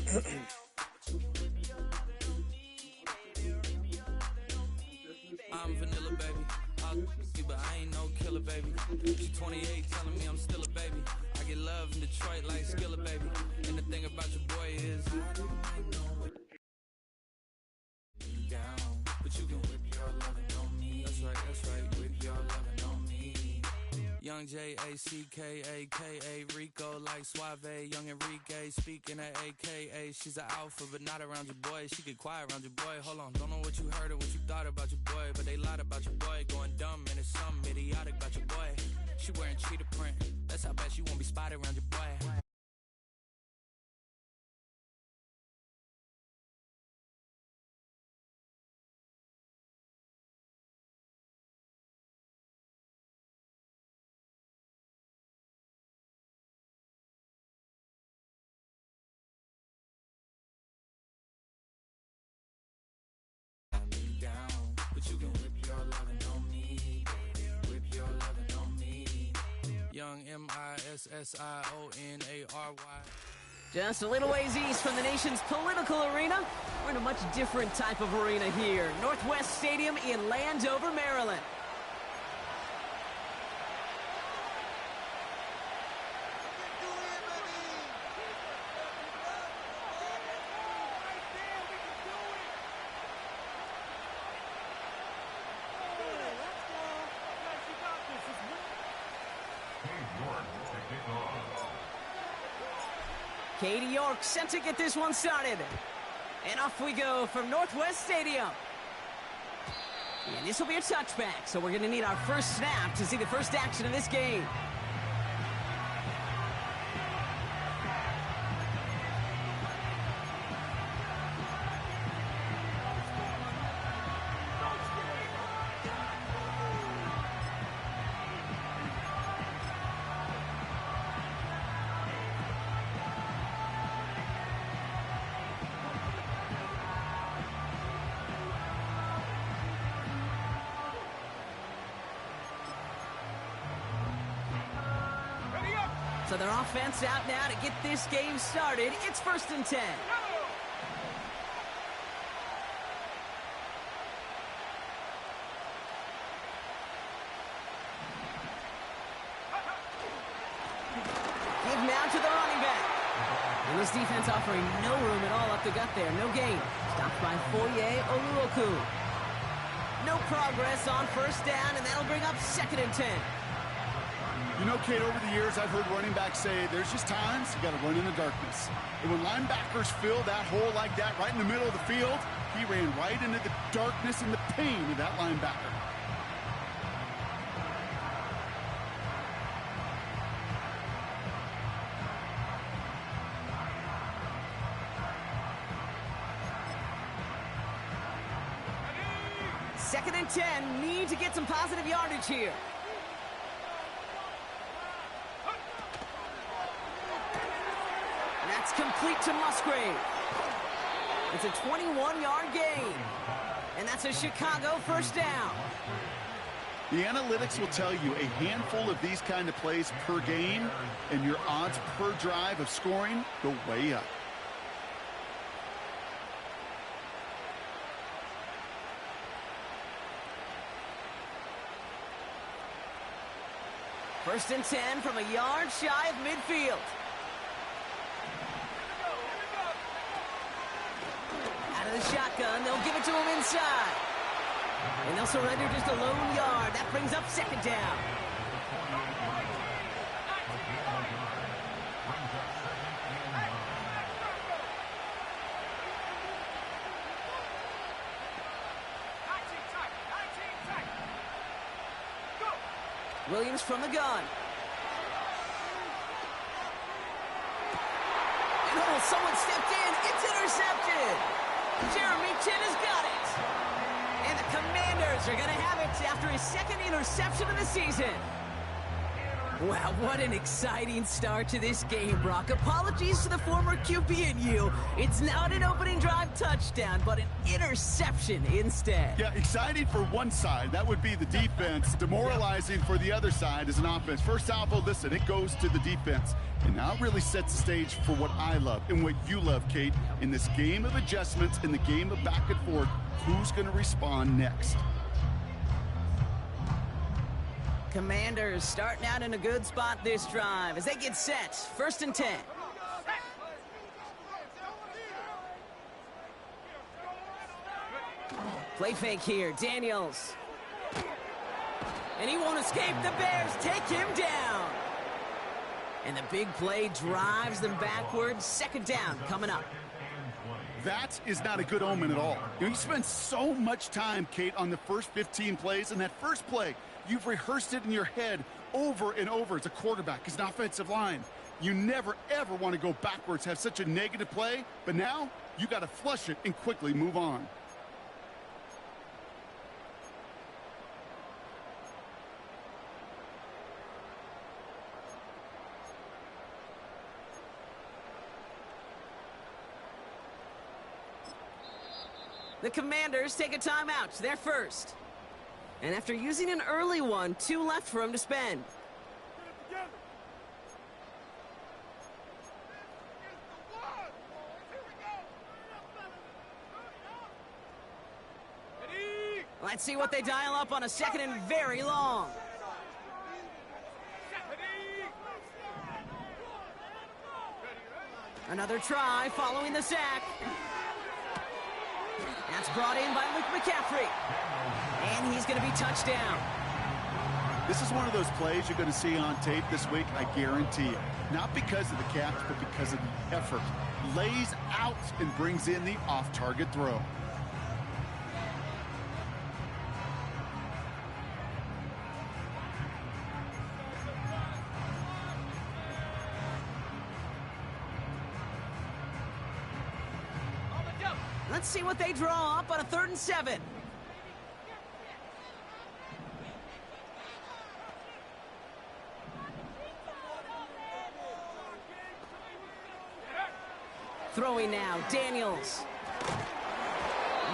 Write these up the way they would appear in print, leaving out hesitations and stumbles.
I'm vanilla, baby. I'll you, but I ain't no killer, baby. She 28, telling me I'm still a baby. I get love in Detroit like Skillz, baby. And the thing about your boy is I don't know what you down, but you can whip your lovin' on me. That's right, whip your lovin' on me. Young J-A-C-K-A-K-A, Rico like Suave, young Enrique, speaking at AKA. She's an alpha, but not around your boy. She get quiet around your boy. Hold on, don't know what you heard or what you thought about your boy, but they lied about your boy. Going dumb and it's something idiotic about your boy. She wearing cheetah print, that's how bad she won't be spotted around your boy. But you can whip your lovin' on me, whip your lovin' on me. Young M-I-S-S-I-O-N-A-R-Y. Just a little ways east from the nation's political arena, we're in a much different type of arena here. Northwest Stadium in Landover, Maryland. Katie York sent to get this one started. And off we go from Northwest Stadium. And this will be a touchback, so we're going to need our first snap to see the first action of this game. So their offense out now to get this game started. It's 1st and 10. Give now to the running back. And this defense offering no room at all up the gut there. No gain. Stopped by Foye Oluoku. No progress on 1st down, and that'll bring up 2nd and 10. You know, Kate, over the years, I've heard running backs say there's just times you got to run in the darkness. And when linebackers fill that hole like that right in the middle of the field, he ran right into the darkness and the pain of that linebacker. Second and 10, need to get some positive yardage here. That's complete to Musgrave. It's a 21-yard gain. And that's a Chicago 1st down. The analytics will tell you a handful of these kind of plays per game, and your odds per drive of scoring go way up. First and 10 from a yard shy of midfield. Out of the shotgun, they'll give it to him inside. And they'll surrender just a lone yard. That brings up 2nd down. Williams from the gun. And oh, someone stepped in. It's intercepted. Jeremy Chin has got it. And the Commanders are going to have it after his 2nd interception of the season. Wow, what an exciting start to this game, Brock. Apologies to the former QB and you. It's not an opening drive touchdown, but an interception instead. Yeah, exciting for one side. That would be the defense. Demoralizing for the other side as an offense. First salvo, listen, it goes to the defense. And now it really sets the stage for what I love and what you love, Kate. In this game of adjustments, in the game of back and forth, who's going to respond next? Commanders starting out in a good spot this drive as they get set. 1st and 10. Play fake here, Daniels. And he won't escape. The Bears take him down. And the big play drives them backwards. 2nd down coming up. That is not a good omen at all. You spend so much time, Kate, on the first 15 plays, and that first play, you've rehearsed it in your head over and over as a quarterback, as an offensive line. You never, ever want to go backwards, have such a negative play, but now you got to flush it and quickly move on. The Commanders take a timeout. They're first. And after using an early one, 2 left for him to spend. Let's see what they dial up on a 2nd and very long. Another try following the sack. That's brought in by Luke McCaffrey. And he's going to be touchdown. This is one of those plays you're going to see on tape this week, I guarantee you. Not because of the catch, but because of the effort. Lays out and brings in the off-target throw. Let's see what they draw up on a 3rd and 7. Throwing now, Daniels.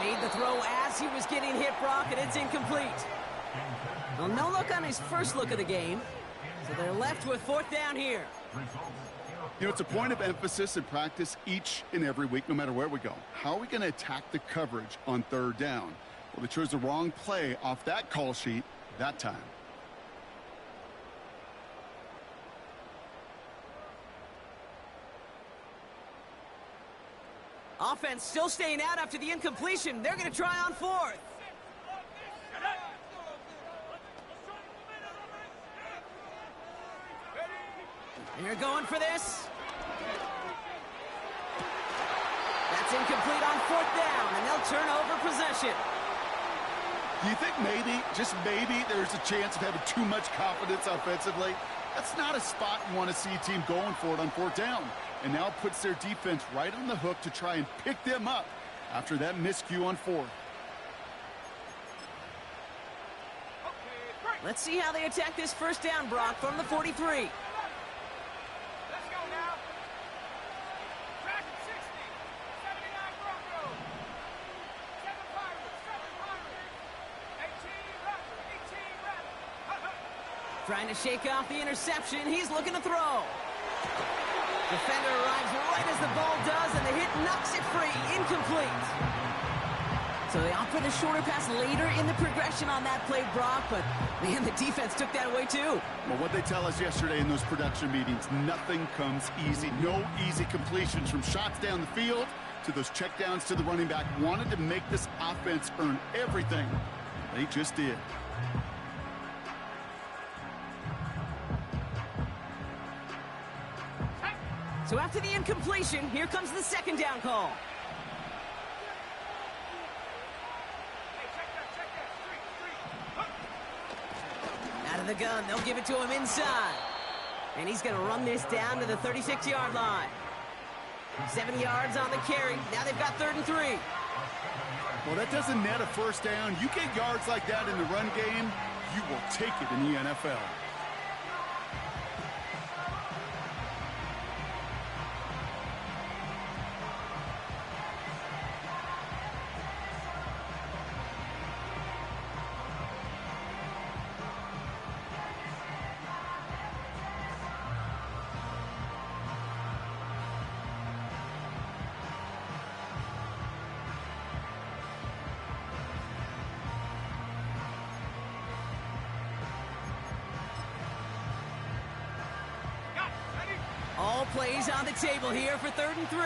Made the throw as he was getting hit, Brock, and it's incomplete. Well, no look on his first look of the game, so they're left with 4th down here. You know, it's a point of emphasis in practice each and every week, no matter where we go. How are we going to attack the coverage on 3rd down? Well, they chose the wrong play off that call sheet that time. Offense still staying out after the incompletion. They're going to try on 4th. They're going for this. That's incomplete on 4th down, and they'll turn over possession. Do you think maybe, just maybe, there's a chance of having too much confidence offensively? That's not a spot you want to see a team going for it on 4th down. And now it puts their defense right on the hook to try and pick them up after that miscue on 4th. Let's see how they attack this 1st down, Brock, from the 43. Trying to shake off the interception. He's looking to throw. Defender arrives right as the ball does, and the hit knocks it free. Incomplete. So they opt for the shorter pass later in the progression on that play, Brock, but, man, the defense took that away, too. Well, what they tell us yesterday in those production meetings, nothing comes easy. No easy completions from shots down the field to those checkdowns to the running back. Wanted to make this offense earn everything. They just did. So after the incompletion, here comes the 2nd down call. Out of the gun, they'll give it to him inside. And he's going to run this down to the 36-yard line. 7 yards on the carry. Now they've got 3rd and 3. Well, that doesn't net a 1st down. You get yards like that in the run game, you will take it in the NFL. plays on the table here for 3rd and 3.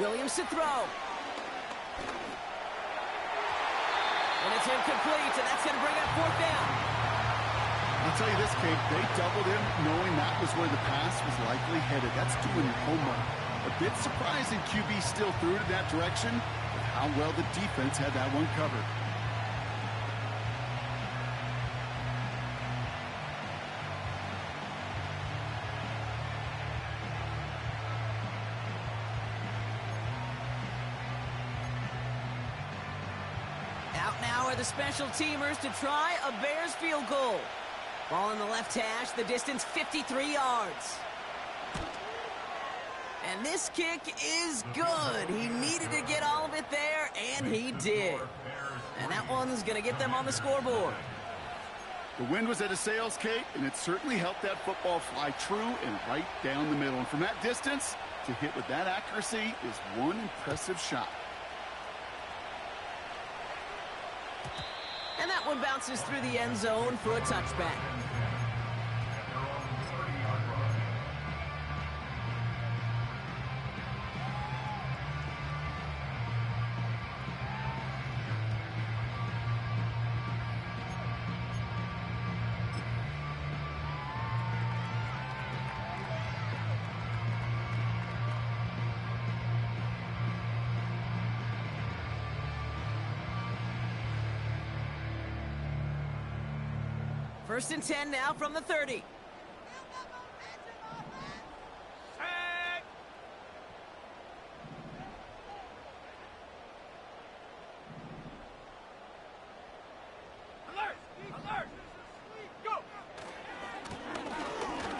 Williams to throw. And it's incomplete, and that's going to bring up 4th down. I'll tell you this, Kate, they doubled him knowing that was where the pass was likely headed. That's doing your homework. A bit surprising QB still threw it in that direction, but how well the defense had that one covered. Out now are the special teamers to try a Bears field goal. Ball in the left hash, the distance 53 yards. And this kick is good. He needed to get all of it there, and he did. And that one's going to get them on the scoreboard. The wind was at a sails, Kate, and it certainly helped that football fly true and right down the middle. And from that distance, to hit with that accuracy is one impressive shot. And that one bounces through the end zone for a touchback. First and 10 now from the 30.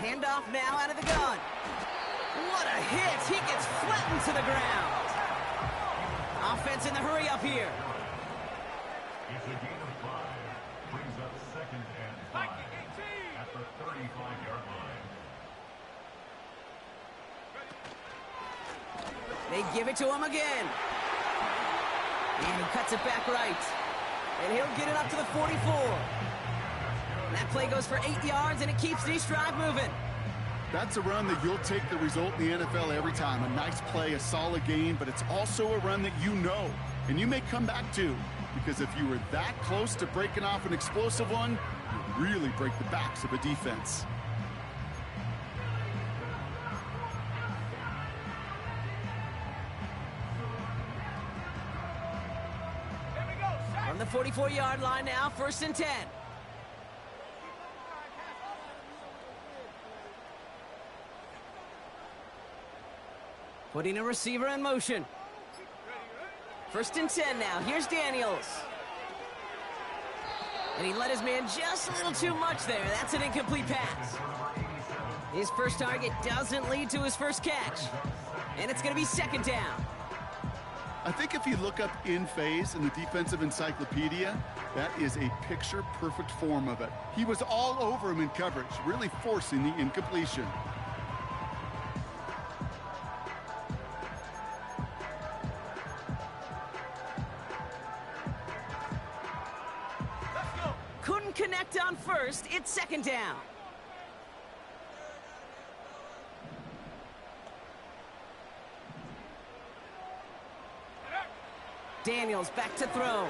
Handoff now out of the gun. What a hit! He gets flattened to the ground. Offense in the hurry up here. It's a gain of 5. Brings up 2nd and 5 at the 35-yard line. They give it to him again. And he cuts it back right. And he'll get it up to the 44. And that play goes for 8 yards, and it keeps the drive moving. That's a run that you'll take the result in the NFL every time. A nice play, a solid game, but it's also a run that you know, and you may come back to. Because if you were that close to breaking off an explosive one, you'd really break the backs of a defense. On the 44-yard line now, 1st and 10. Putting a receiver in motion. 1st and 10 now. Here's Daniels. And he let his man just a little too much there. That's an incomplete pass. His first target doesn't lead to his first catch. And it's going to be 2nd down. I think if you look up in phase in the defensive encyclopedia, that is a picture-perfect form of it. He was all over him in coverage, really forcing the incompletion. Couldn't connect on first. It's 2nd down. Daniels back to throw.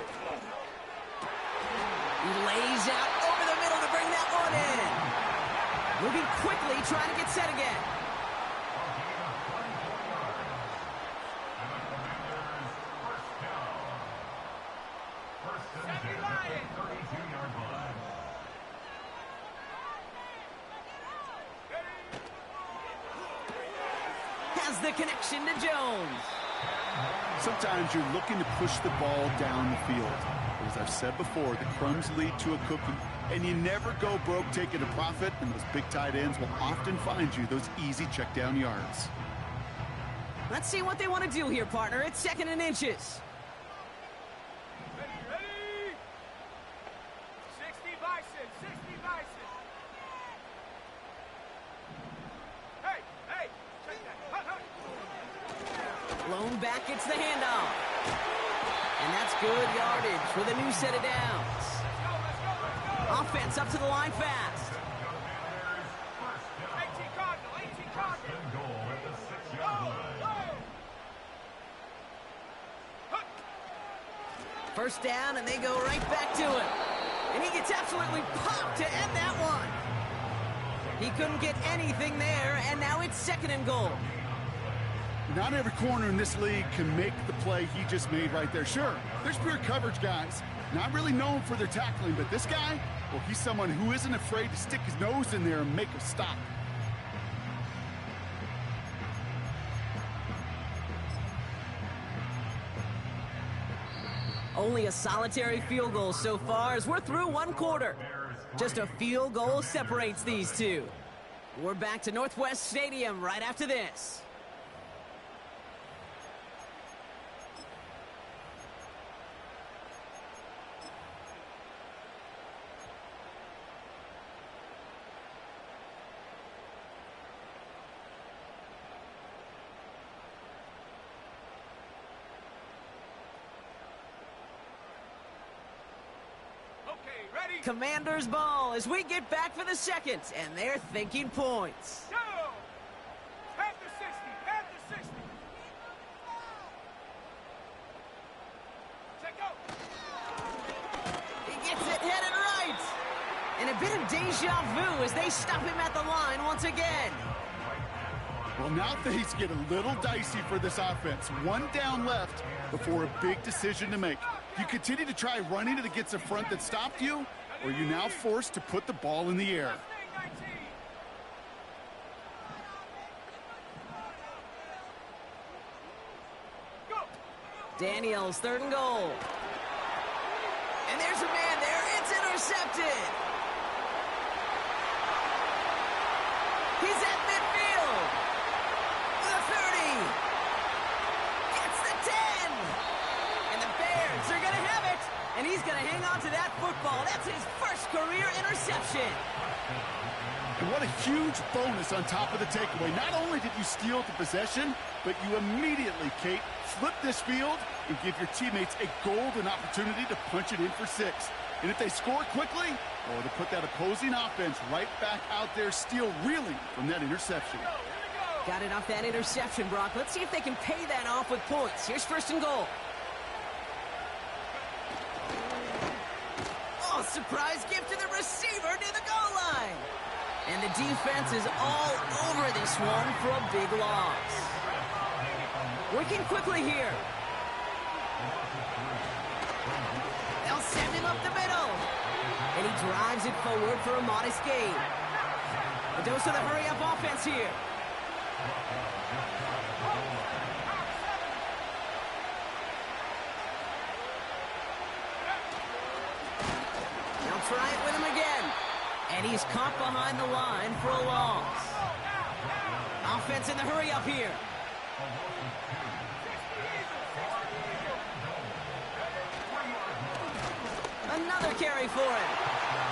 He lays out over the middle to bring that one in. Moving quickly, trying to get set again. Has the connection to Jones. Sometimes you're looking to push the ball down the field. But as I've said before, the crumbs lead to a cookie. And you never go broke taking a profit, and those big tight ends will often find you those easy check down yards. Let's see what they want to do here, partner. It's 2nd and inches. Ready? 60 Bison, 60 Bison. Hey, check that. Blown back, it's the handoff. And that's good yardage with a new set of downs. Offense up to the line fast. 18 Cardinal, 18 Cardinal. Goal at the 6-yard line. First down, and they go right back to it. And he gets absolutely popped to end that one. He couldn't get anything there, and now it's 2nd and goal. Not every corner in this league can make the play he just made right there. Sure, there's pure coverage guys, not really known for their tackling, but this guy, well, he's someone who isn't afraid to stick his nose in there and make a stop. Only a solitary field goal so far as we're through one quarter. Just a field goal separates these two. We're back to Northwest Stadium right after this. Commander's ball as we get back for the second, and they're thinking points. Go! Head to 60, head to 60. Check out. He gets it headed right. And a bit of deja vu as they stop him at the line once again. Well, now things get a little dicey for this offense. One down left before a big decision to make. You continue to try running it against a front that stopped you, or you're now forced to put the ball in the air. Daniels, 3rd and goal. And there's a man there. It's intercepted. He's at midfield. The 30. Gets the 10. And the Bears are going to have it. And he's going to hang on to that football. That's his first career interception. And what a huge bonus on top of the takeaway. Not only did you steal the possession, but you immediately, Kate, flip this field and give your teammates a golden opportunity to punch it in for 6. And if they score quickly, or to put that opposing offense right back out there, still reeling from that interception. Got it off that interception, Brock. Let's see if they can pay that off with points. Here's 1st and goal. Oh, surprise gift to the receiver near the goal line. And the defense is all over this one for a big loss. Working quickly here. They'll send him up the middle. And he drives it forward for a modest gain. A dose of the hurry-up offense here. They'll try it with him again. And he's caught behind the line for a loss. Offense in the hurry-up here. Another carry for him.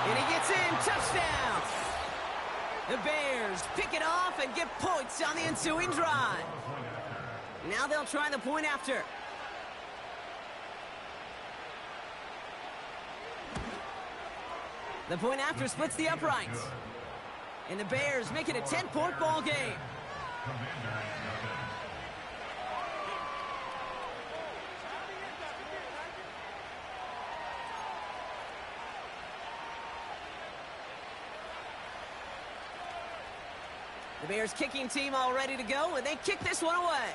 And he gets in. Touchdown. The Bears pick it off and get points on the ensuing drive. Now they'll try the point after. The point after splits the uprights. And the Bears make it a 10-point ball game. The Bears kicking team all ready to go, and they kick this one away.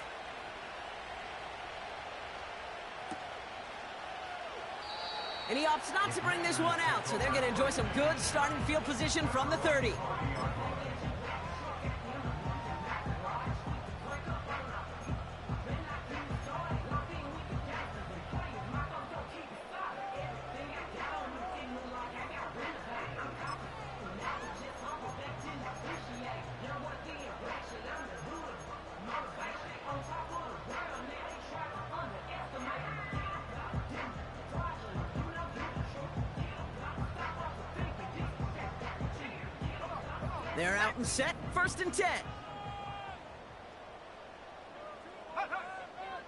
And he opts not to bring this one out, so they're going to enjoy some good starting field position from the 30. They're out and set, 1st and 10.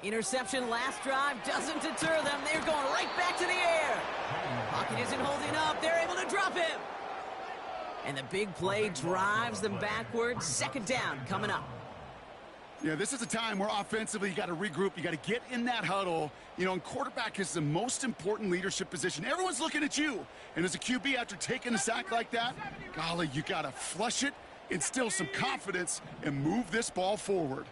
Interception last drive doesn't deter them. They're going right back to the air. Pocket isn't holding up. They're able to drop him. And the big play drives them backwards. Second down coming up. Yeah, this is a time where offensively you got to regroup. You got to get in that huddle. You know, and quarterback is the most important leadership position. Everyone's looking at you. And as a QB, after taking a sack like that, golly, you got to flush it, instill some confidence, and move this ball forward.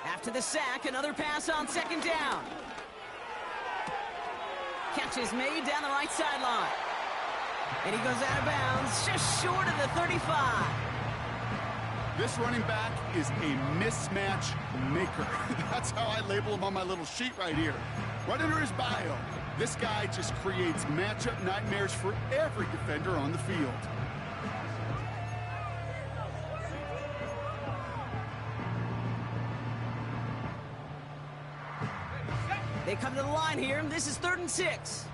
After the sack, another pass on second down. Catch is made down the right sideline. And he goes out of bounds, just short of the 35. This running back is a mismatch maker. That's how I label him on my little sheet right here. Right under his bio, this guy just creates matchup nightmares for every defender on the field. They come to the line here, and this is 3rd and 6.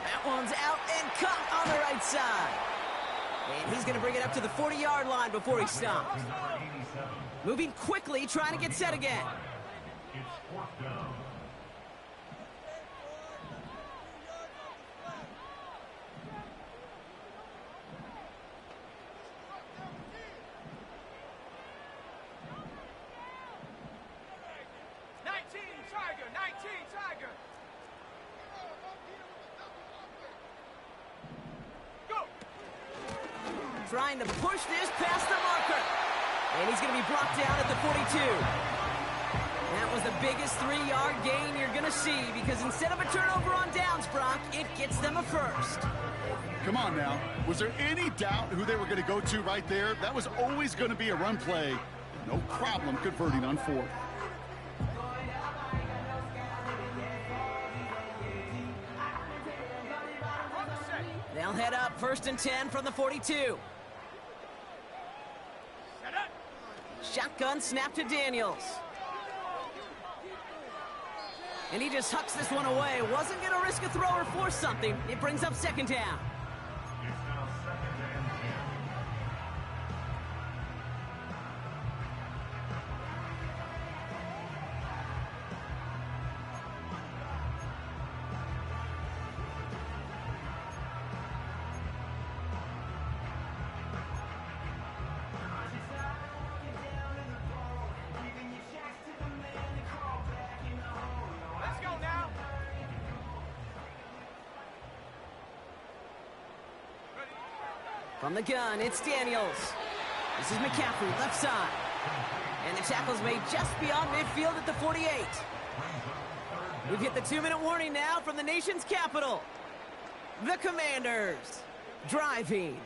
That one's out and cut on the right side. And he's going to bring it up to the 40-yard line before he stops. Moving quickly, trying to get set again. It's 4th down. Trying to push this past the marker. And he's going to be brought down at the 42. That was the biggest 3-yard gain you're going to see, because instead of a turnover on downs, Brock, it gets them a first. Come on now. Was there any doubt who they were going to go to right there? That was always going to be a run play. No problem converting on 4th. They'll head up 1st and 10 from the 42. Shotgun snap to Daniels. And he just hucks this one away. Wasn't going to risk a throw or force something. It brings up 2nd down. It's now 2nd and 10. From the gun, it's Daniels. This is McCaffrey, left side. And the tackle's made just beyond midfield at the 48. We've hit the 2-minute warning now from the nation's capital. The Commanders driving.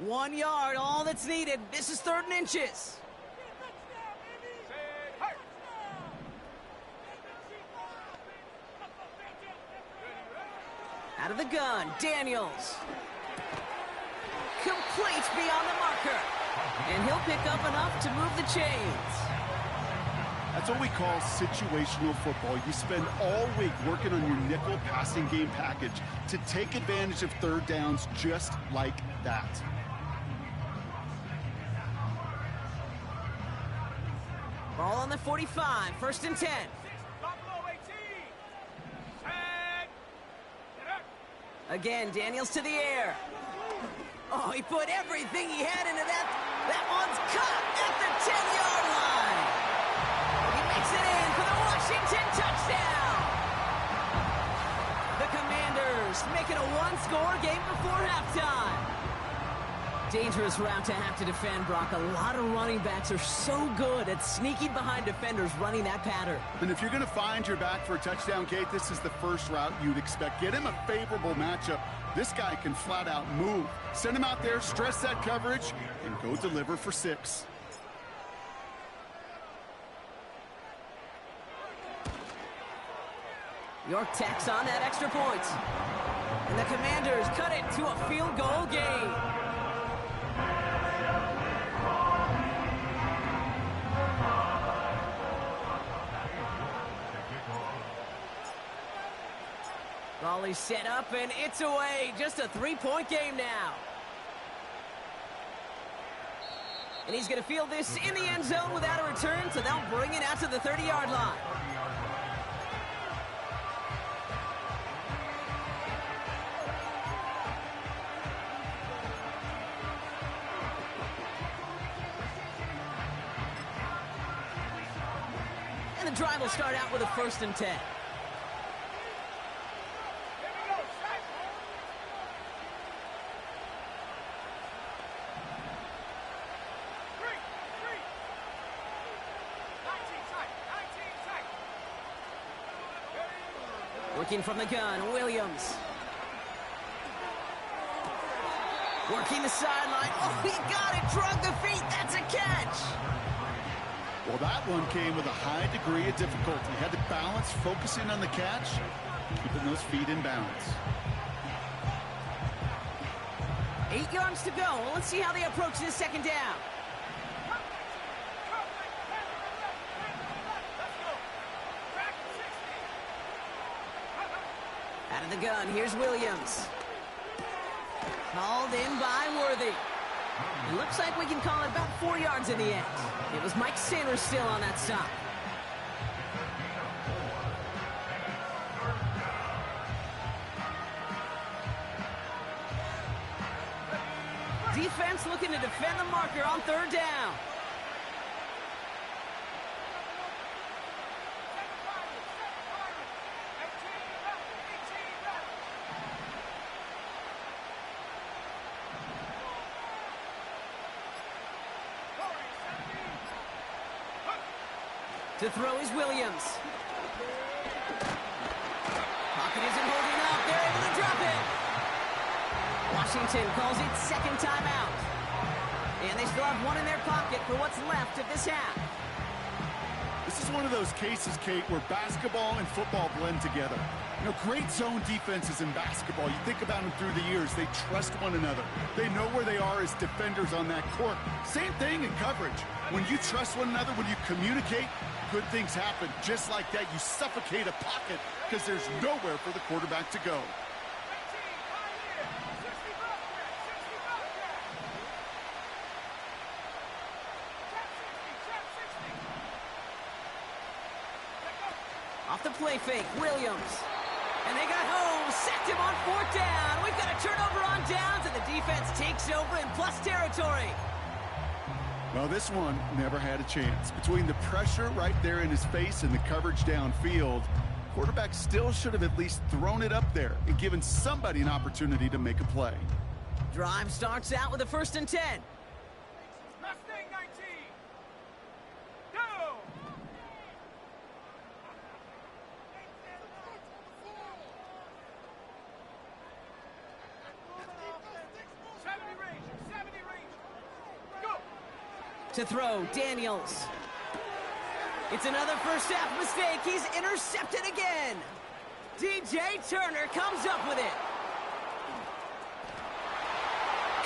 One yard, all that's needed. This is 3rd and inches. Out of the gun, Daniels. Complete beyond the marker. And he'll pick up enough to move the chains. That's what we call situational football. You spend all week working on your nickel passing game package to take advantage of 3rd downs just like that. Ball on the 45, 1st and 10. Again, Daniels to the air. Oh, he put everything he had into that. That one's caught at the 10-yard line. He makes it in for the Washington touchdown. The Commanders make it a 1-score game before halftime. Dangerous route to have to defend, Brock. A lot of running backs are so good at sneaking behind defenders running that pattern. And if you're going to find your back for a touchdown, Kate, this is the first route you'd expect. Get him a favorable matchup. This guy can flat out move. Send him out there, stress that coverage, and go deliver for 6. York tacks on that extra point. And the Commanders cut it to a field goal game. Volley set up, and it's away. Just a three-point game now. And he's going to field this in the end zone without a return, so they'll bring it out to the 30-yard line. And the drive will start out with a 1st and 10. Working from the gun, Williams. Working the sideline. Oh, he got it. Drug the feet. That's a catch. Well, that one came with a high degree of difficulty. Had to balance, focusing on the catch, keeping those feet in bounds. 8 yards to go. Well, let's see how they approach this second down. Out of the gun, here's Williams. Called in by Worthy. It looks like we can call it about 4 yards in the end. It was Mike Sanders still on that stop. Defense looking to defend the marker on 3rd down. To throw is Williams. Pocket isn't holding up. They're able to drop it. Washington calls it 2nd timeout. And they still have one in their pocket for what's left of this half. This is one of those cases, Kate, where basketball and football blend together. You know, great zone defenses in basketball. You think about them through the years. They trust one another. They know where they are as defenders on that court. Same thing in coverage. When you trust one another, when you communicate, good things happen. Just like that, you suffocate a pocket because there's nowhere for the quarterback to go. Off the play fake, Williams. And they got home, sacked him on 4th down. We've got a turnover on downs, and the defense takes over in plus territory. Well, this one never had a chance. Between the pressure right there in his face and the coverage downfield, quarterback still should have at least thrown it up there and given somebody an opportunity to make a play. Drive starts out with a 1st and 10. Mustang 19. Go! To throw, Daniels. It's another first half mistake. He's intercepted again. DJ Turner comes up with it.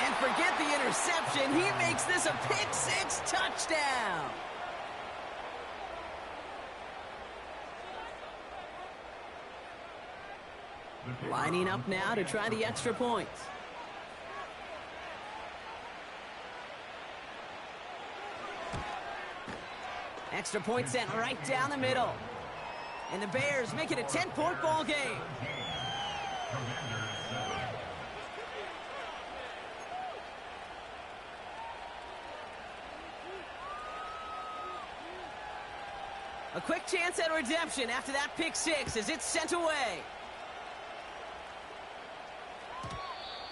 And forget the interception. He makes this a pick-6 touchdown. Lining up now to try the extra point. Extra point sent right down the middle. And the Bears make it a 10-point ball game. A quick chance at redemption after that pick-6 as it's sent away.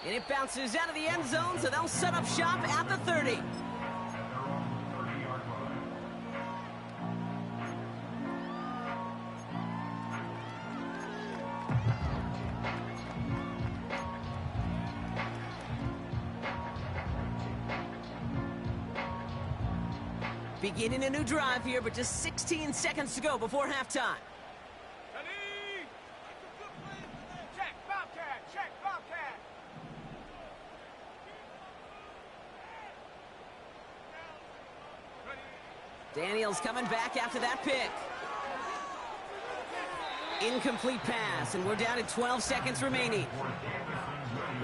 And it bounces out of the end zone, so they'll set up shop at the 30. Beginning a new drive here, but just 16 seconds to go before halftime. Daniels coming back after that pick. Incomplete pass, and we're down to 12 seconds remaining.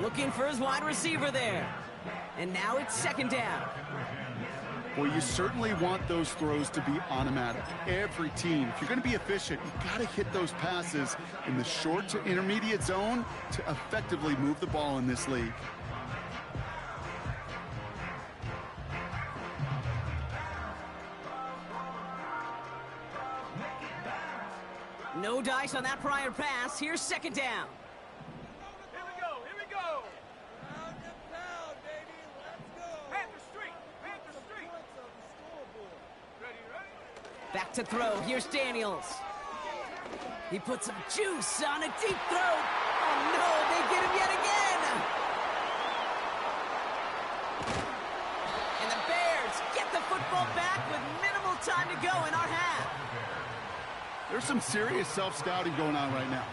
Looking for his wide receiver there. And now it's second down. Well, you certainly want those throws to be automatic. Every team, if you're going to be efficient, you got to hit those passes in the short to intermediate zone to effectively move the ball in this league. No dice on that prior pass. Here's second down. Here we go, here we go. Pound and pound, baby. Let's go. Panther Street, Panther Street. Points on the scoreboard. Ready, ready? Back to throw. Here's Daniels. He puts some juice on a deep throw. Oh, no, they get him yet again. And the Bears get the football back with minimal time to go in our half. There's some serious self-scouting going on right now.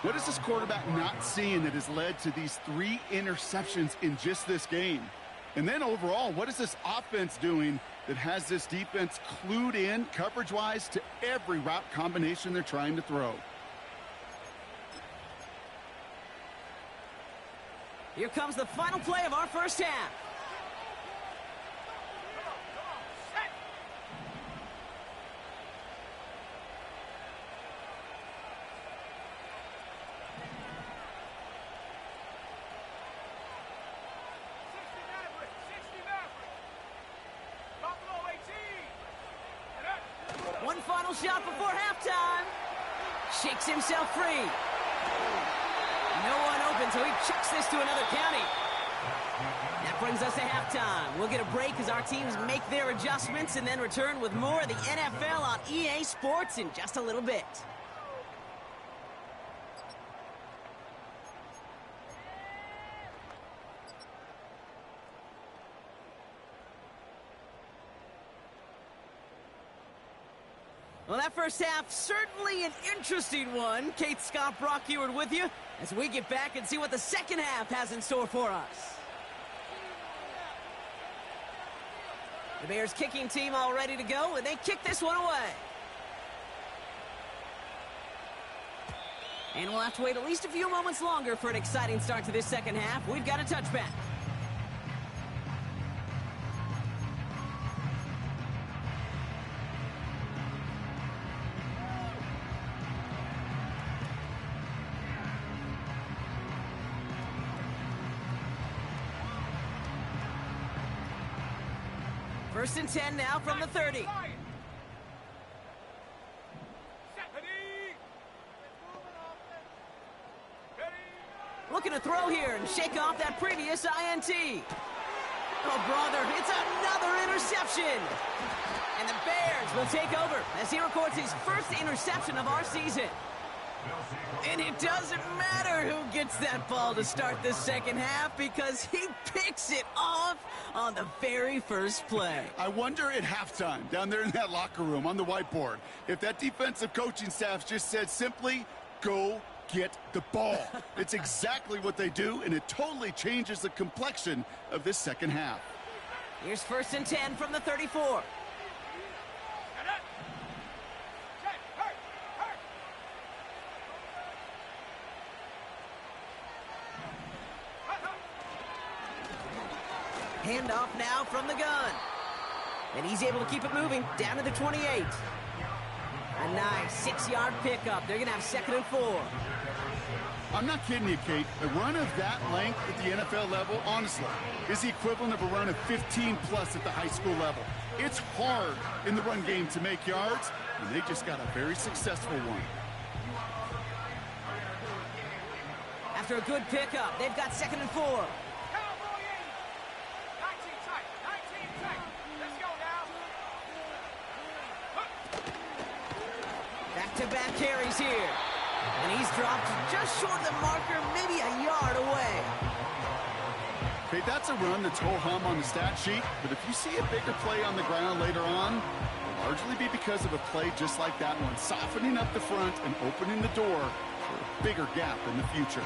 What is this quarterback not seeing that has led to these 3 interceptions in just this game? And then overall, what is this offense doing that has this defense clued in coverage-wise to every route combination they're trying to throw? Here comes the final play of our first half. One final shot before halftime. Shakes himself free. No one open, so he chucks this to another county. That brings us to halftime. We'll get a break as our teams make their adjustments and then return with more of the NFL on EA Sports in just a little bit. Well, that first half, certainly an interesting one. Kate Scott Brock Ewart with you as we get back and see what the second half has in store for us. The Bears kicking team all ready to go, and they kick this one away. And we'll have to wait at least a few moments longer for an exciting start to this second half. We've got a touchback. First and 10 now from the 30. Looking to throw here and shake off that previous INT. Oh, brother, it's another interception. And the Bears will take over as he records his first interception of our season. And it doesn't matter who gets that ball to start the second half because he picks it off on the very first play. I wonder at halftime, down there in that locker room on the whiteboard, if that defensive coaching staff just said simply, go get the ball. It's exactly what they do, and it totally changes the complexion of this second half. Here's first and 10 from the 34. Handoff now from the gun. And he's able to keep it moving down to the 28. A nice 6-yard pickup. They're going to have second and 4. I'm not kidding you, Kate. A run of that length at the NFL level, honestly, is the equivalent of a run of 15-plus at the high school level. It's hard in the run game to make yards, and they just got a very successful one. After a good pickup, they've got second and 4. Back-to-back carries here. And he's dropped just short of the marker, maybe a yard away. Okay, that's a run that's ho-hum on the stat sheet, but if you see a bigger play on the ground later on, it'll largely be because of a play just like that one, softening up the front and opening the door for a bigger gap in the future.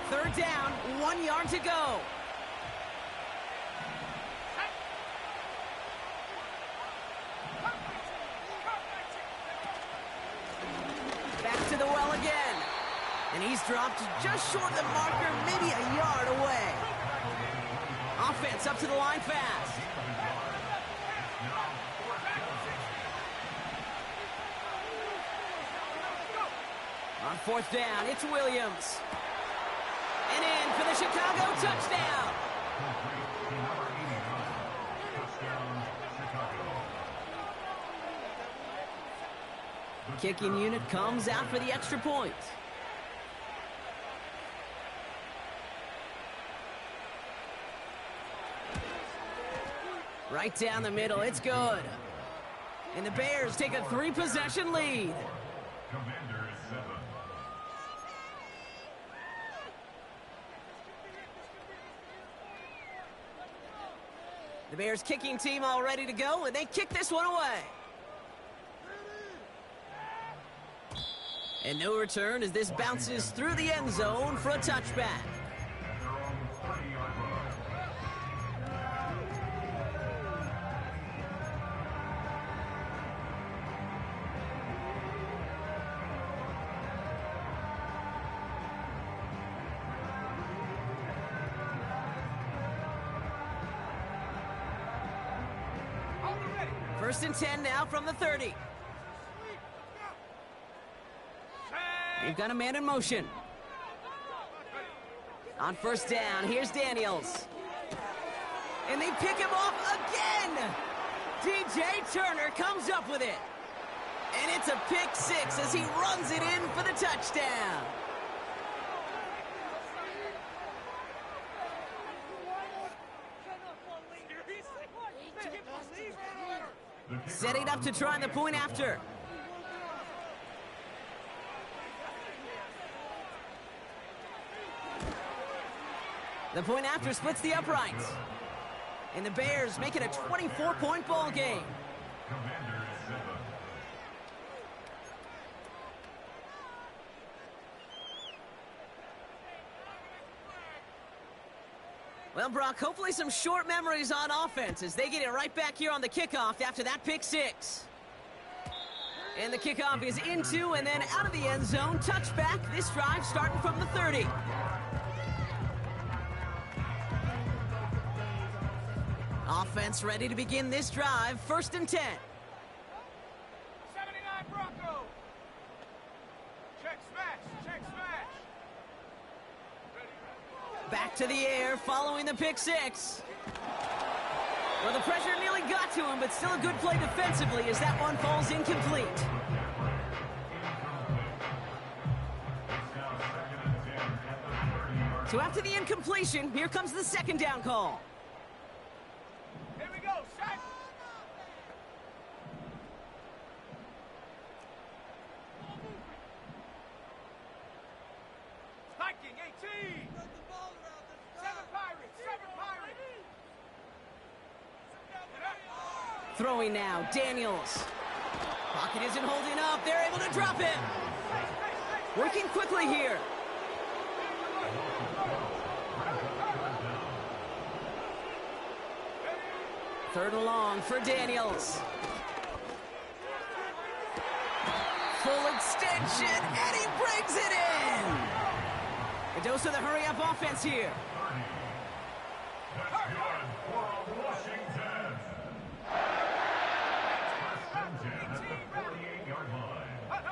Third down, 1 yard to go. to the well again. And he's dropped just short of the marker, maybe a yard away. Offense up to the line fast. On fourth down, it's Williams. And in for the Chicago touchdown. Kicking unit comes out for the extra point. Right down the middle, it's good. And the Bears take a 3-possession lead. Commanders 7. The Bears kicking team all ready to go, and they kick this one away. And no return as this bounces through the end zone for a touchback. At their own 30-yard line. First and 10 now from the 30. They've got a man in motion. On first down, here's Daniels. And they pick him off again! DJ Turner comes up with it. And it's a pick six as he runs it in for the touchdown. Setting up to try the point after. The point after splits the uprights. And the Bears make it a 24-point ball game. Commanders 7. Well, Brock, hopefully some short memories on offense as they get it right back here on the kickoff after that pick six. And the kickoff is into and then out of the end zone. Touchback, this drive starting from the 30. Offense ready to begin this drive. First and 10. 79 Bronco. Check smash. Check smash. Back to the air following the pick six. Well, the pressure nearly got to him, but still a good play defensively as that one falls incomplete. So after the incompletion, here comes the second down call. Here we go. Shot. Viking 18. Seven Pirates. Seven Pirates. Throwing now, Daniels. Pocket isn't holding up. They're able to drop it. Working quickly here. Third and long for Daniels. Full extension, and he brings it in. A dose of the hurry-up offense here. That's good for Washington. First and 10 at the 48-yard line.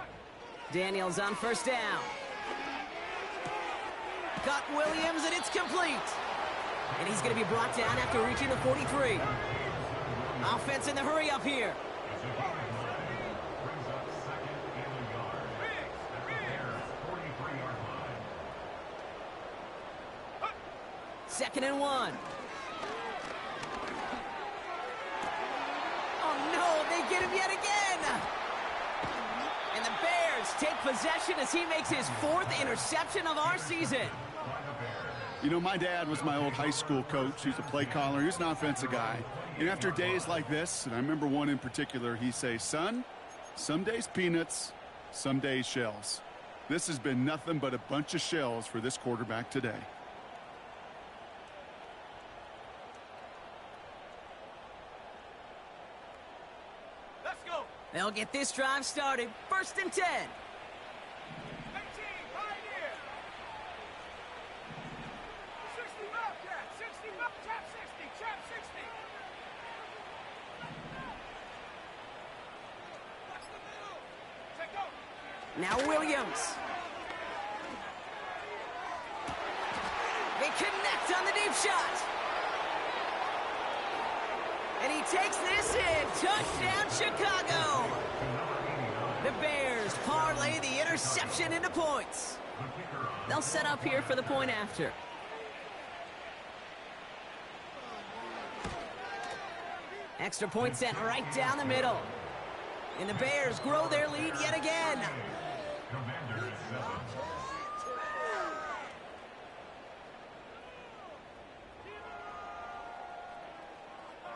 Daniels on first down. Got Williams, and it's complete. And he's going to be brought down after reaching the 43. Offense in the hurry-up here. Brings up second and a yard. At the Bears' 43-yard line. Second and 1. Oh, no, they get him yet again. And the Bears take possession as he makes his 4th interception of our season. You know, my dad was my old high school coach. He was a play caller. He was an offensive guy. And after days like this, and I remember one in particular, he'd say, son, some days peanuts, some days shells. This has been nothing but a bunch of shells for this quarterback today. Let's go. They'll get this drive started. First and 10. Now Williams. They connect on the deep shot. And he takes this in. Touchdown, Chicago. The Bears parlay the interception into points. They'll set up here for the point after. Extra point set right down the middle. And the Bears grow their lead yet again.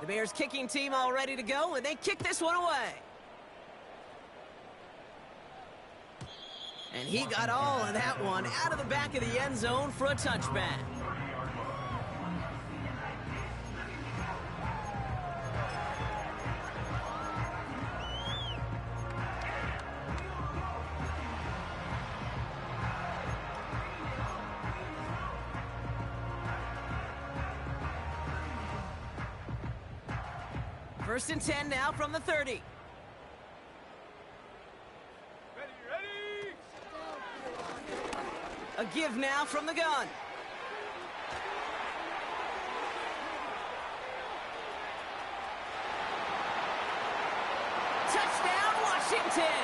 The Bears kicking team all ready to go, and they kick this one away. And he got all of that one out of the back of the end zone for a touchback. First and 10 now from the 30. Ready! A give now from the gun. Touchdown, Washington!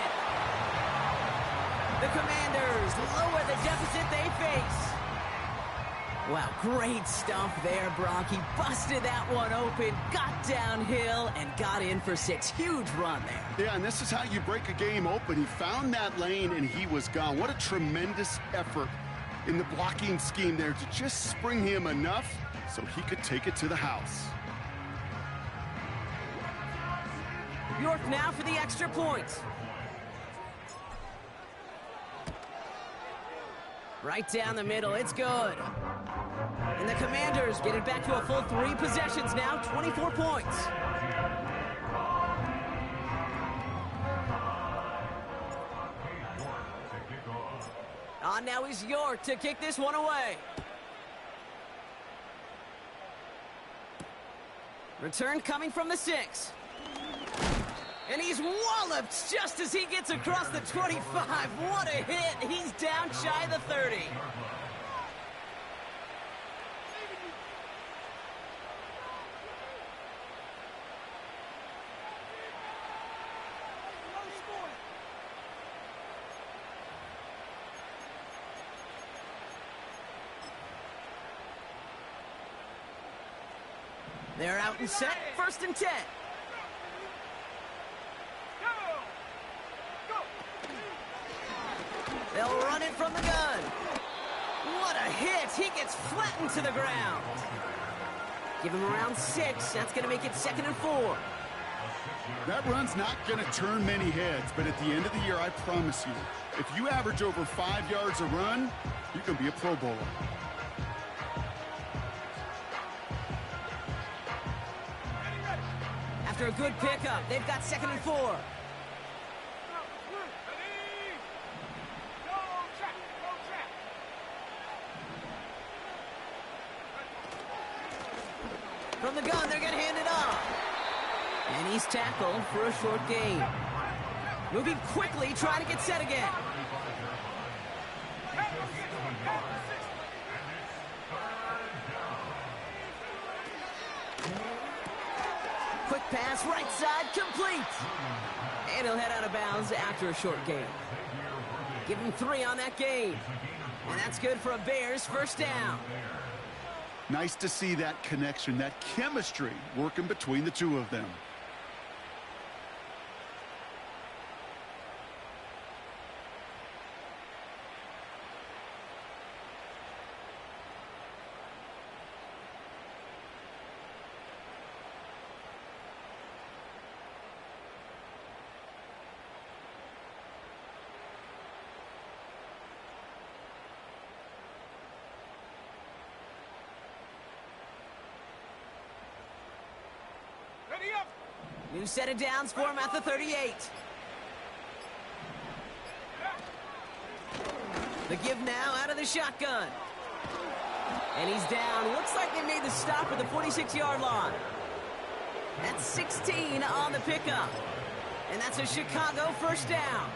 The Commanders lower the deficit they face. Wow, great stuff there, Brock. He busted that one open, got downhill, and got in for 6. Huge run there. Yeah, and this is how you break a game open. He found that lane, and he was gone. What a tremendous effort in the blocking scheme there to just spring him enough so he could take it to the house. York now for the extra point. Right down the middle, it's good. And the Commanders get it back to a full 3 possessions now, 24 points. On now is York to kick this one away. Return coming from the 6. And he's walloped just as he gets across the 25. What a hit. He's down shy of the 30. They're out and set. First and 10. They'll run it from the gun. What a hit. He gets flattened to the ground. Give him around 6. That's going to make it 2nd and 4. That run's not going to turn many heads, but at the end of the year, I promise you, if you average over 5 yards a run, you can be a Pro Bowler. After a good pickup, they've got 2nd and 4. From the gun, they're going to hand it off. And he's tackled for a short gain. Moving quickly, trying to get set again. Quick pass, right side, complete. And he'll head out of bounds after a short gain. Give him 3 on that gain. And that's good for a Bears first down. Nice to see that connection, that chemistry working between the two of them. New set of downs for him at the 38. The give now out of the shotgun. And he's down. Looks like they made the stop at the 46-yard line. That's 16 on the pickup. And that's a Chicago first down.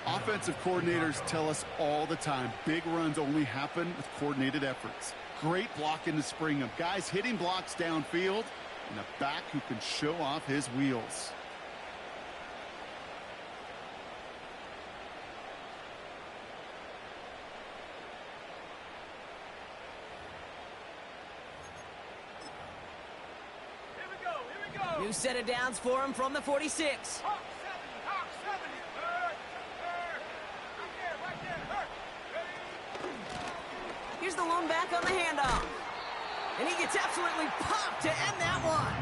Offensive coordinators tell us all the time, big runs only happen with coordinated efforts. Great blocking to spring them. Guys hitting blocks downfield, and a back who can show off his wheels. New set of downs for him from the 46. Hawk 70. Right there. Here's the lone back on the handoff. And he gets absolutely popped to end that one.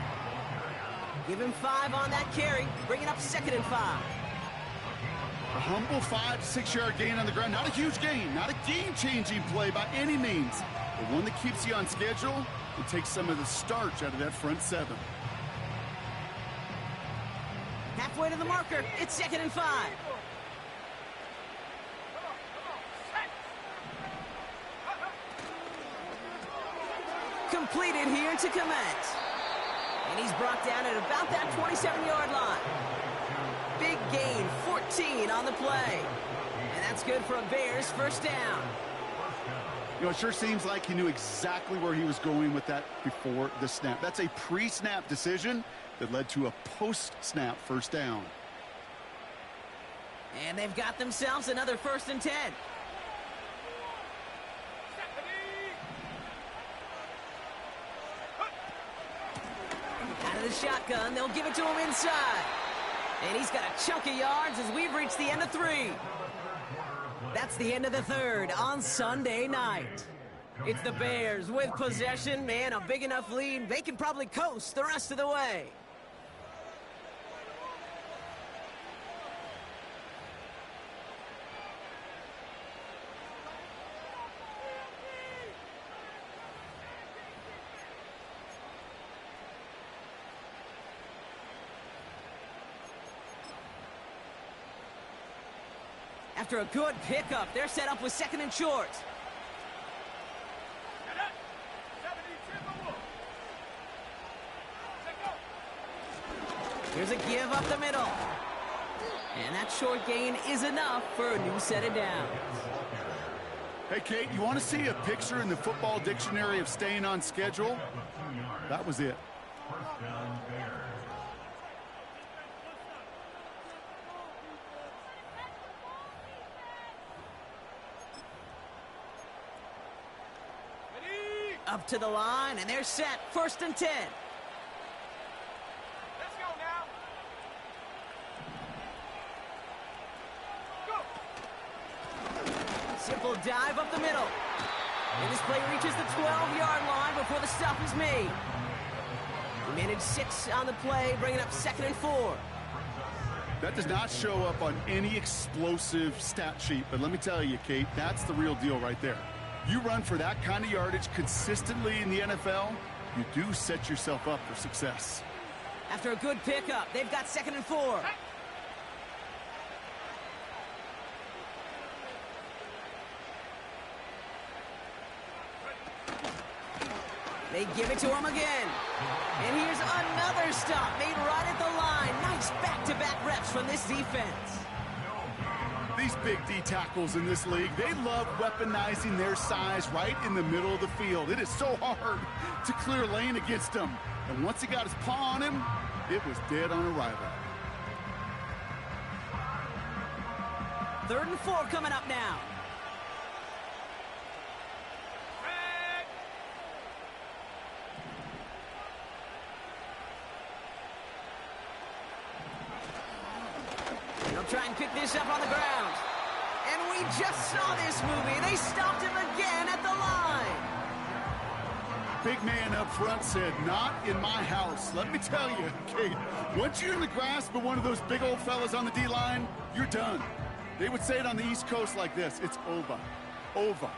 Give him 5 on that carry, bringing up 2nd and 5. A humble 5 to 6 yard gain on the ground. Not a huge gain, not a game-changing play by any means, but one that keeps you on schedule and takes some of the starch out of that front 7. Halfway to the marker, it's 2nd and 5. Completed here to commence. And he's brought down at about that 27-yard line. Big gain, 14 on the play. And that's good for a Bears first down. You know, it sure seems like he knew exactly where he was going with that before the snap. That's a pre-snap decision that led to a post-snap first down. And they've got themselves another 1st and 10. Out of the shotgun, they'll give it to him inside. And he's got a chunk of yards as we've reached the end of 3. That's the end of the 3rd on Sunday night. It's the Bears with possession, man, a big enough lead. They can probably coast the rest of the way. After a good pickup, they're set up with 2nd and short. Here's a give up the middle. And that short gain is enough for a new set of downs. Hey, Kate, you want to see a picture in the football dictionary of staying on schedule? That was it. Up to the line, and they're set. 1st and 10. Let's go now. Go. Simple dive up the middle. And this play reaches the 12-yard line before the stop is made. He managed 6 on the play, bringing up 2nd and 4. That does not show up on any explosive stat sheet, but let me tell you, Kate, that's the real deal right there. You run for that kind of yardage consistently in the NFL, you do set yourself up for success. After a good pickup, they've got 2nd and 4. They give it to him again. And here's another stop made right at the line. Nice back-to-back reps from this defense. These big D tackles in this league, they love weaponizing their size right in the middle of the field. It is so hard to clear lane against them. And once he got his paw on him, it was dead on arrival. 3rd and 4 coming up now. They'll try and pick this up on the ground. And we just saw this movie. They stopped him again at the line. Big man up front said, not in my house. Let me tell you, Kate, once you're in the grasp of one of those big old fellas on the D-line, you're done. They would say it on the East Coast like this, it's over. Over.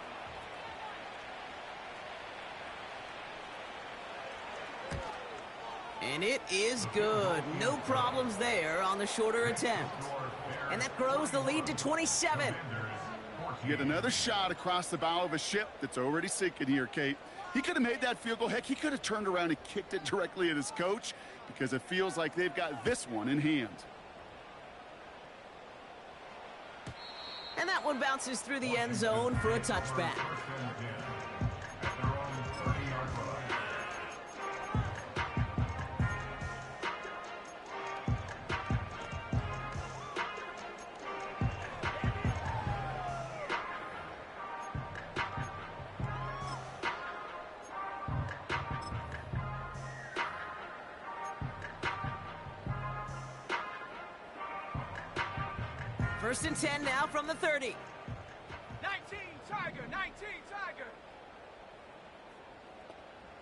And it is good. No problems there on the shorter attempt. And that grows the lead to 27. Yet another shot across the bow of a ship that's already sinking here, Kate. He could have made that field goal. Heck, he could have turned around and kicked it directly at his coach because it feels like they've got this one in hand. And that one bounces through the end zone for a touchback. First and 10 now from the 30. 19 Tiger, 19 Tiger.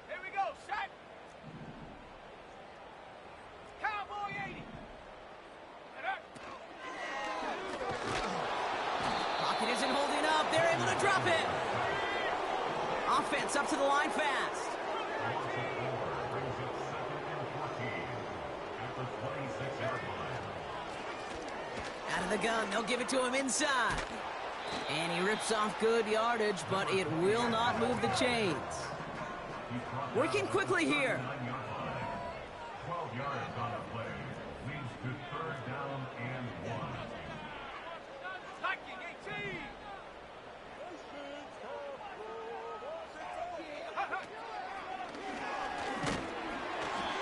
Here we go, set. Cowboy 80. Pocket isn't holding up. They're able to drop it. Offense up to the line fast. Out of the gun, they'll give it to him inside. And he rips off good yardage, but it will not move the chains. Working quickly here. 12 yards on the play. Leads to third down and 1. Liking 18.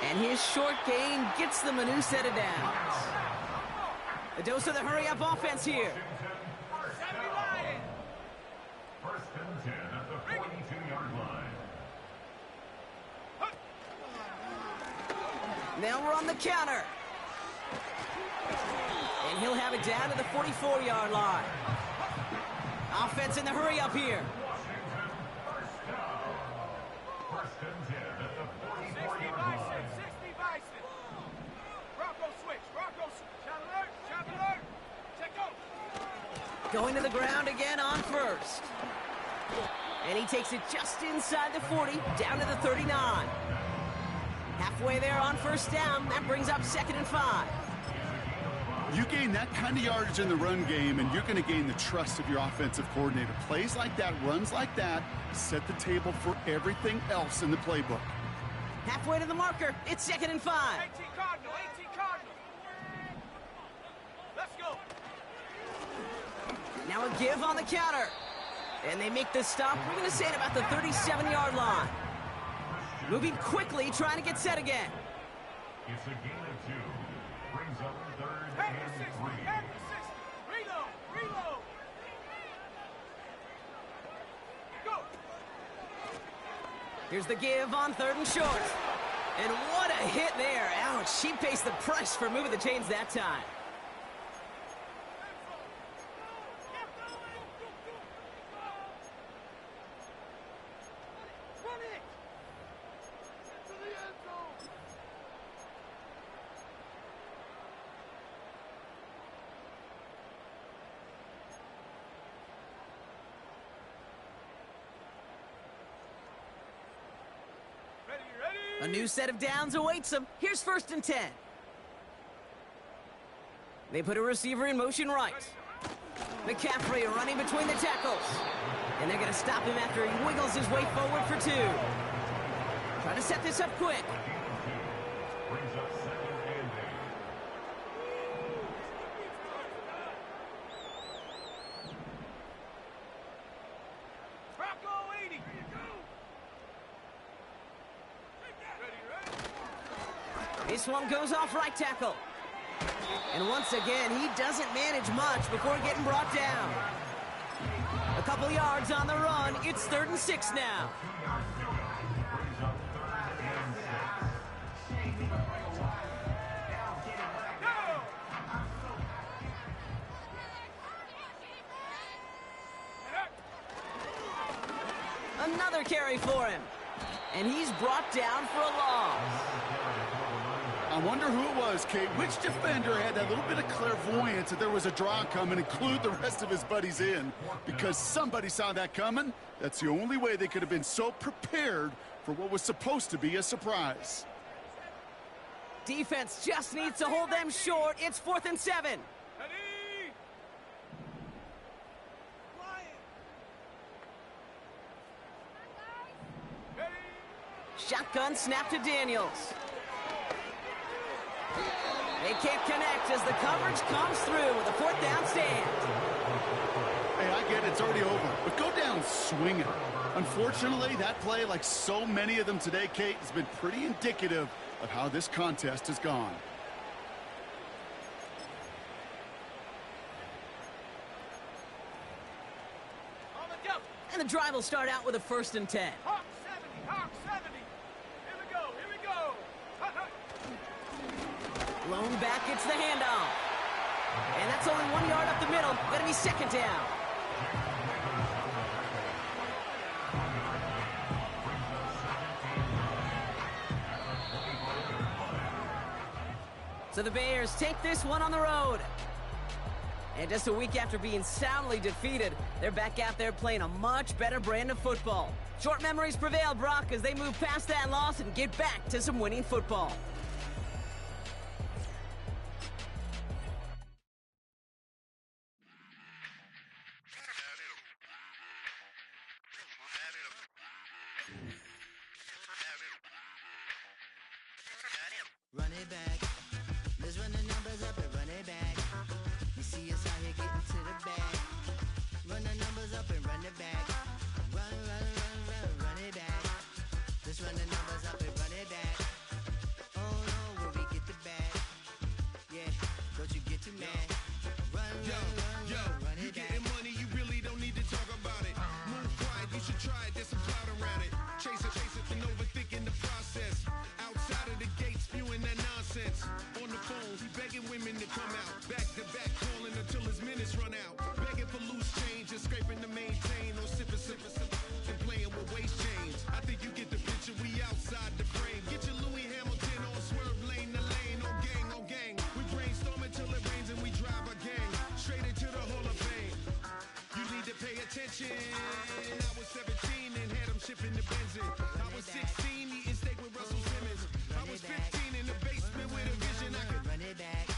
And his short gain gets them a new set of downs. A dose of the hurry-up offense here. First and 10 at the 42-yard line. Now we're on the counter. And he'll have it down to the 44-yard line. Offense in the hurry-up here. Washington, first down. First and 10 at the 44-yard line. 60 Bison. Rocco switch, Rocco switch. Shot alert, shot alert. Check go. Going to the ground again on first. And he takes it just inside the 40, down to the 39. Halfway there on first down, that brings up 2nd and 5. You gain that kind of yardage in the run game, and you're going to gain the trust of your offensive coordinator. Plays like that, runs like that, set the table for everything else in the playbook. Halfway to the marker, it's 2nd and 5. 18 Cardinal, 18 Cardinal. Let's go. Now a give on the counter. And they make the stop, we're going to say at about the 37-yard line. Moving quickly, trying to get set again. It's a gain of 2. Brings up third Head to and 60, 3. head to 60. Reload, reload. Go. Here's the give on 3rd and short. And what a hit there. Ouch, she pays the price for moving the chains that time. Run it. To the end zone. Ready, ready. A new set of downs awaits them. Here's 1st and 10. They put a receiver in motion right. McCaffrey running between the tackles. And they're going to stop him after he wiggles his way forward for 2. Trying to set this up quick. Brings up 2nd and 8. Rocco 80. Ready, ready. This one goes off right tackle. And once again, he doesn't manage much before getting brought down. A couple yards on the run. It's 3rd and 6 now. 2 yards to go. Brings up 3rd and 6. Go. Another carry for him. And he's brought down for a loss. I wonder who it was, Kate. Which defender had that little bit of clairvoyance that there was a draw coming, include the rest of his buddies in? Because somebody saw that coming. That's the only way they could have been so prepared for what was supposed to be a surprise. Defense just needs to hold them short. It's 4th and 7. Ready. Shotgun snap to Daniels. They can't connect as the coverage comes through with a fourth down stand. Hey, I get it, it's already over, but go down swinging. Unfortunately, that play, like so many of them today, Kate, has been pretty indicative of how this contest has gone. On the jump. And the drive will start out with a 1st and 10. Hawk 70, Hawk 70. Here we go, here we go. Blown back, it's the handoff. And that's only 1 yard up the middle. Gonna be 2nd down. So the Bears take this one on the road. And just a week after being soundly defeated, they're back out there playing a much better brand of football. Short memories prevail, Brock, as they move past that loss and get back to some winning football. Run it back. Let's run the numbers up and run it back. You see us out here getting to the bag. Run the numbers up and run it back. Run it back. Let's run the numbers up and run it back. Oh no, where we get the bag. Yeah, don't you get too mad. Run it back. You getting money, you really don't need to talk about it. Move quiet, you should try it, there's some cloud around it. Chase it, and overthinking the process. Outside of the gate, spewing that nonsense. On the phone, he begging women to come out. Back to back, calling until his minutes run out. Begging for loose change and scraping to maintain. Or sipping, and playing with waist chains. I think you get the picture, we outside the frame. Get your Louis Hamilton on swerve lane to lane. On gang. We brainstorm until it rains and we drive a gang. Straight into the Hall of Fame. You need to pay attention. I was 17 and had them shipping the benzine. I was 16 eating steak with Russell Simmons. I was 15 in the